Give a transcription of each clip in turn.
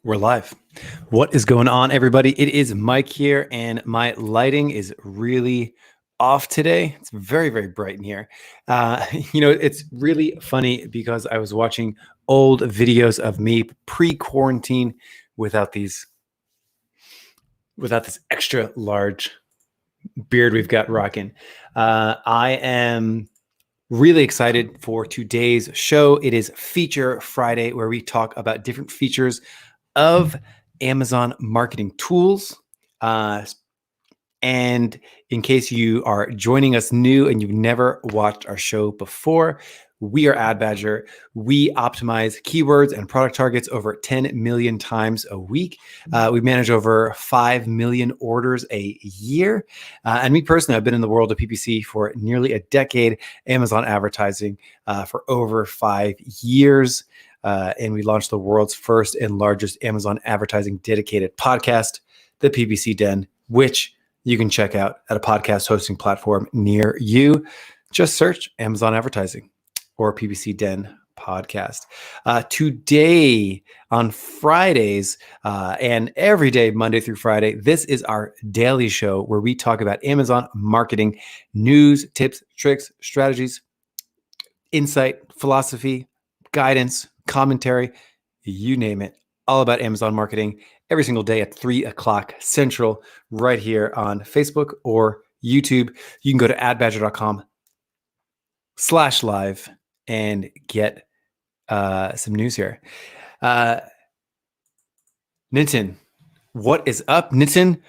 We're live. What is going on, everybody? It is Mike here, and my lighting is really off today. It's very, very bright in here. It's really funny because I was watching old videos of me pre-quarantine without this extra large beard we've got rocking. I am really excited for today's show. It is Feature Friday, where we talk about different features of Amazon marketing tools. And in case you are joining us new and you've never watched our show before, we are Ad Badger. We optimize keywords and product targets over 10 million times a week. We manage over 5 million orders a year. And me personally, I've been in the world of PPC for nearly a decade, Amazon advertising for over 5 years. And we launched the world's first and largest Amazon advertising dedicated podcast, the PPC Den, which you can check out at a podcast hosting platform near you. Just search Amazon advertising or PPC Den podcast. Today on Fridays and every day, Monday through Friday, this is our daily show where we talk about Amazon marketing news, tips, tricks, strategies, insight, philosophy, guidance, commentary, you name it, all about Amazon marketing every single day at 3 o'clock Central right here on Facebook or YouTube. You can go to adbadger.com/live and get some news here. Nitin, what is up, Nitin?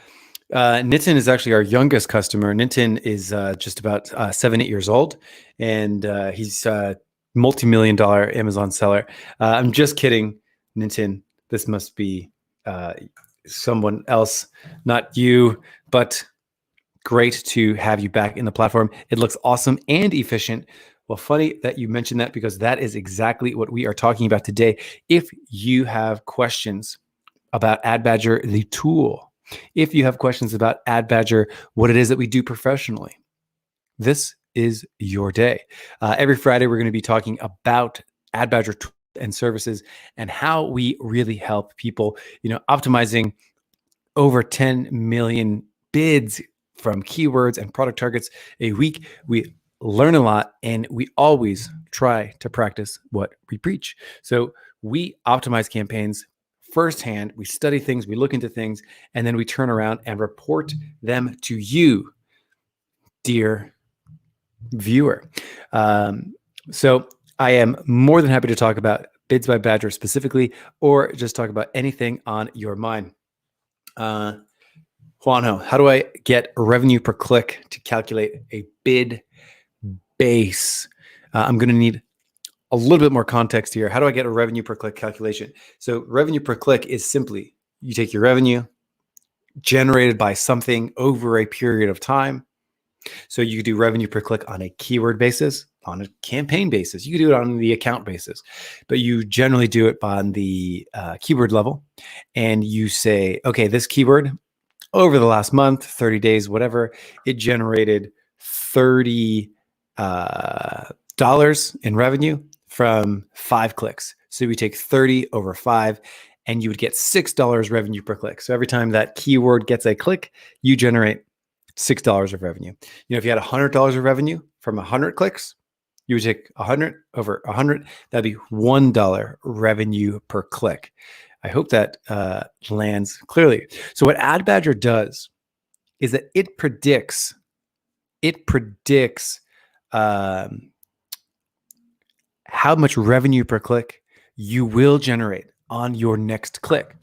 Nitin is actually our youngest customer. Nitin is just about 7-8 years old, and he's a multi-million-dollar Amazon seller. I'm just kidding, Nitin. This must be someone else, not you, but great to have you back in the platform. It looks awesome and efficient. Well, funny that you mentioned that because that is exactly what we are talking about today. If you have questions about Ad Badger, the tool, if you have questions about Ad Badger, what it is that we do professionally, this is your day. Every Friday, we're going to be talking about Ad Badger tools and services and how we really help people, optimizing over 10 million bids from keywords and product targets a week. We learn a lot and we always try to practice what we preach. So we optimize campaigns firsthand. We study things, we look into things, and then we turn around and report them to you, dear viewer. So I am more than happy to talk about Bids by Badger specifically, or just talk about anything on your mind. Juanjo, how do I get revenue per click to calculate a bid base? I'm going to need a little bit more context here. How do I get a revenue per click calculation? So revenue per click is simply, you take your revenue generated by something over a period of time. So you could do revenue per click on a keyword basis, on a campaign basis. You could do it on the account basis, but you generally do it on the keyword level. And you say, okay, this keyword over the last month, 30 days, whatever, it generated $30 in revenue from 5 clicks. So we take 30 over 5 and you would get $6 revenue per click. So every time that keyword gets a click, you generate $6 of revenue. If you had $100 of revenue from 100 clicks, you would take 100 over 100. That'd be $1 revenue per click. I hope that lands clearly. So what Ad Badger does is that it predicts how much revenue per click you will generate on your next click.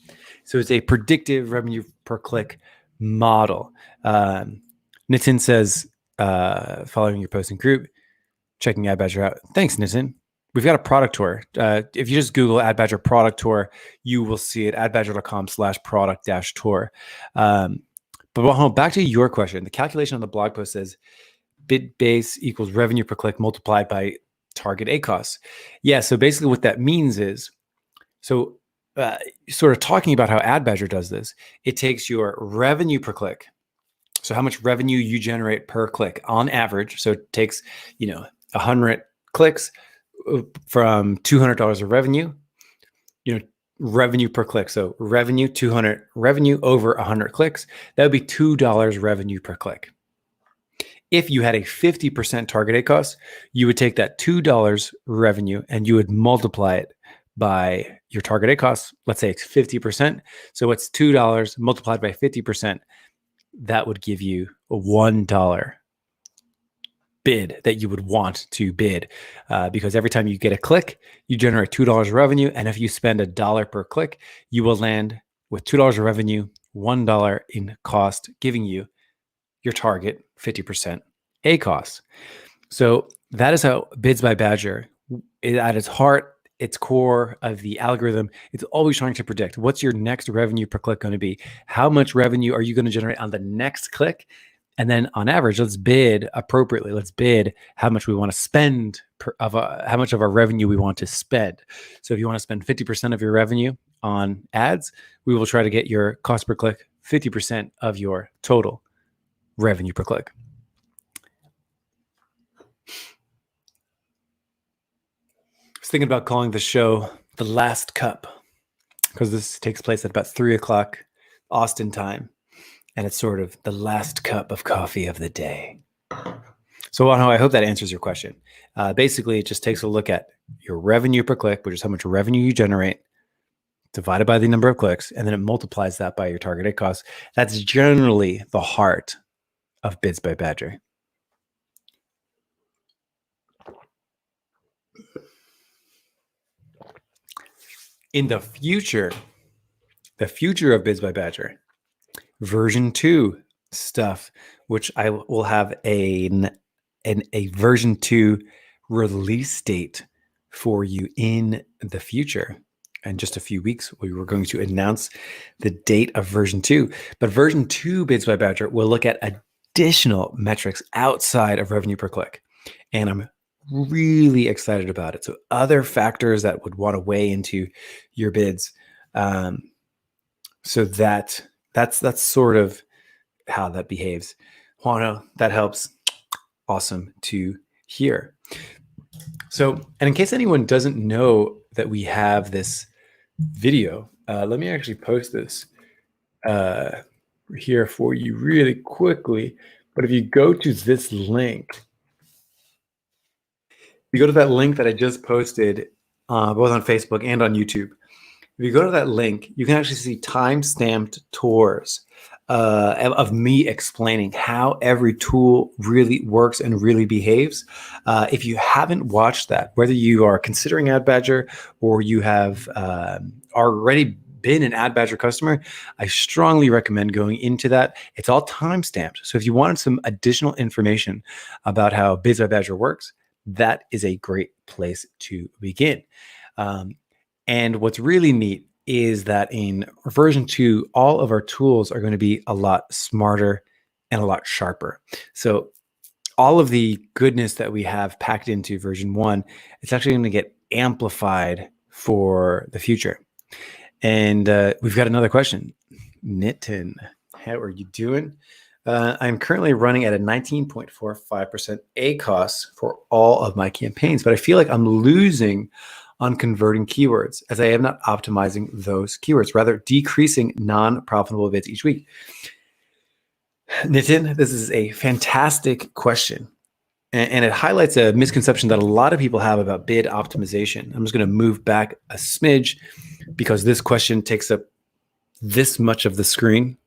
So it's a predictive revenue per click model. Nitin says, following your posting group, checking Ad Badger out. Thanks, Nitin. We've got a product tour. If you just Google Ad Badger product tour, you will see it, adbadger.com/product-tour. But back to your question. The calculation on the blog post says bid base equals revenue per click multiplied by target ACoS. Yeah, so basically what that means is, sort of talking about how Ad Badger does this, it takes your revenue per click, so how much revenue you generate per click on average. So it takes, 100 clicks from $200 of revenue, revenue per click. So revenue 200, revenue over 100 clicks, that would be $2 revenue per click. If you had a 50% target ACoS, you would take that $2 revenue and you would multiply it by your target ACoS. Let's say it's 50%. So it's $2 multiplied by 50%. That would give you a $1 bid that you would want to bid, because every time you get a click, you generate $2 revenue. And if you spend $1 per click, you will land with $2 revenue, $1 in cost, giving you your target 50% ACoS. So that is how Bids by Badger, at its heart, its core of the algorithm, it's always trying to predict what's your next revenue per click going to be. How much revenue are you going to generate on the next click? And then on average, let's bid appropriately. Let's bid how much we want to spend, how much of our revenue we want to spend. So if you want to spend 50% of your revenue on ads, we will try to get your cost per click 50% of your total revenue per click. I was thinking about calling the show The Last Cup, because this takes place at about 3 o'clock Austin time. And it's sort of the last cup of coffee of the day. So I hope that answers your question. Basically, it just takes a look at your revenue per click, which is how much revenue you generate, divided by the number of clicks, and then it multiplies that by your target ACoS. That's generally the heart of Bids by Badger. In the future of Bids by Badger, version 2 stuff, which I will have a version 2 release date for you in the future. In just a few weeks, we were going to announce the date of version 2. But version 2 Bids by Badger will look at additional metrics outside of revenue per click. And I'm really excited about it. So other factors that would want to weigh into your bids. So that's sort of how that behaves. Juano, that helps. Awesome to hear. So, and in case anyone doesn't know that we have this video, let me actually post this here for you really quickly. But if you go to this link, you go to that link that I just posted, both on Facebook and on YouTube. If you go to that link, you can actually see time-stamped tours of me explaining how every tool really works and really behaves. If you haven't watched that, whether you are considering Ad Badger or you have already been an Ad Badger customer, I strongly recommend going into that. It's all time-stamped. So if you wanted some additional information about how Bids by Badger works, that is a great place to begin. And what's really neat is that in version 2, all of our tools are going to be a lot smarter and a lot sharper. So all of the goodness that we have packed into version 1, it's actually going to get amplified for the future. And we've got another question. Nitin, how are you doing? I'm currently running at a 19.45% ACoS for all of my campaigns, but I feel like I'm losing on converting keywords as I am not optimizing those keywords, rather decreasing non-profitable bids each week. Nitin, this is a fantastic question. And it highlights a misconception that a lot of people have about bid optimization. I'm just going to move back a smidge because this question takes up this much of the screen.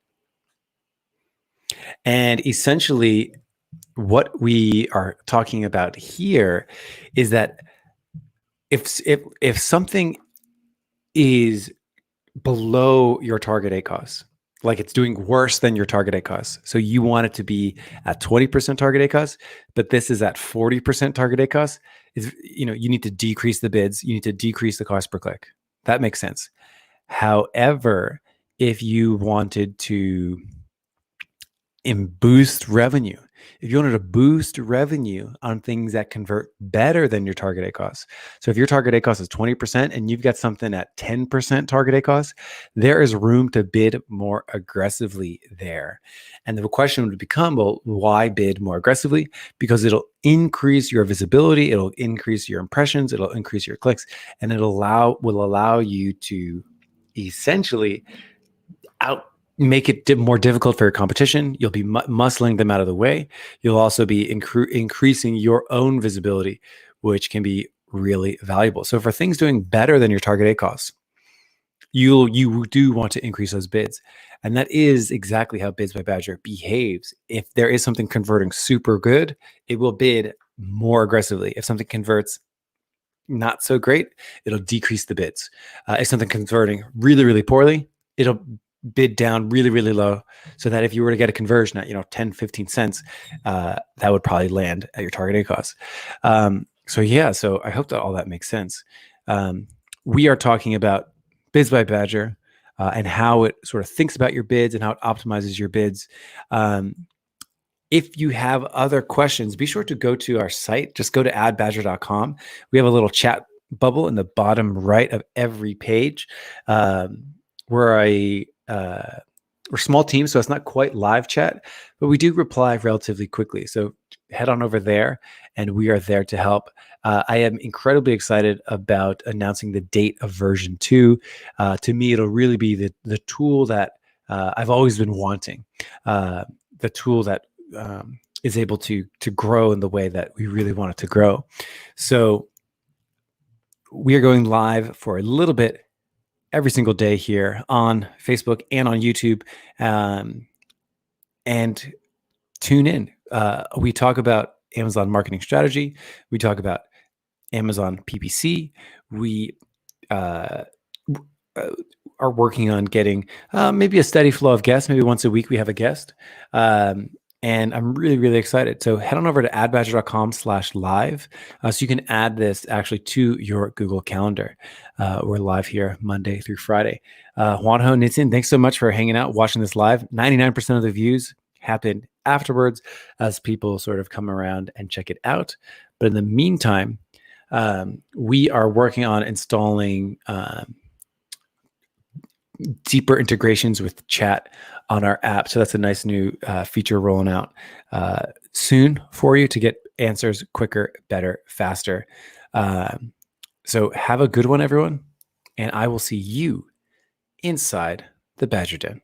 And essentially, what we are talking about here is that if something is below your target ACoS, like it's doing worse than your target ACoS, so you want it to be at 20% target ACoS, but this is at 40% target ACoS, you need to decrease the bids, you need to decrease the cost per click. That makes sense. However, if you wanted to boost revenue, if you wanted to boost revenue on things that convert better than your target ACoS. So if your target ACoS is 20% and you've got something at 10% target ACoS, there is room to bid more aggressively there. And the question would become, well, why bid more aggressively? Because it'll increase your visibility, it'll increase your impressions, it'll increase your clicks, and will allow you to essentially out make it more difficult for your competition. You'll be muscling them out of the way. You'll also be increasing your own visibility, which can be really valuable. So for things doing better than your target ACoS, you do want to increase those bids. And that is exactly how Bids by Badger behaves. If there is something converting super good, it will bid more aggressively. If something converts not so great, it'll decrease the bids. If something converting really, really poorly, it'll bid down really, really low, so that if you were to get a conversion at 10, 15 cents, that would probably land at your target ACoS. So I hope that all that makes sense. We are talking about Bids by Badger and how it sort of thinks about your bids and how it optimizes your bids. If you have other questions, be sure to go to our site. Just go to adbadger.com. We have a little chat bubble in the bottom right of every page. We're a small team, so it's not quite live chat, but we do reply relatively quickly. So head on over there, and we are there to help. I am incredibly excited about announcing the date of version 2. To me, it'll really be the tool that I've always been wanting. The tool that is able to grow in the way that we really want it to grow. So we are going live for a little bit every single day here on Facebook and on YouTube. And tune in. We talk about Amazon marketing strategy. We talk about Amazon PPC. We are working on getting maybe a steady flow of guests. Maybe once a week we have a guest. And I'm really, really excited. So head on over to adbadger.com/live so you can add this actually to your Google Calendar. We're live here Monday through Friday. Juanjo, Nitin, thanks so much for hanging out, watching this live. 99% of the views happen afterwards as people sort of come around and check it out. But in the meantime, we are working on installing deeper integrations with chat on our app. So that's a nice new feature rolling out soon for you to get answers quicker, better, faster. So have a good one, everyone. And I will see you inside the Badger Den.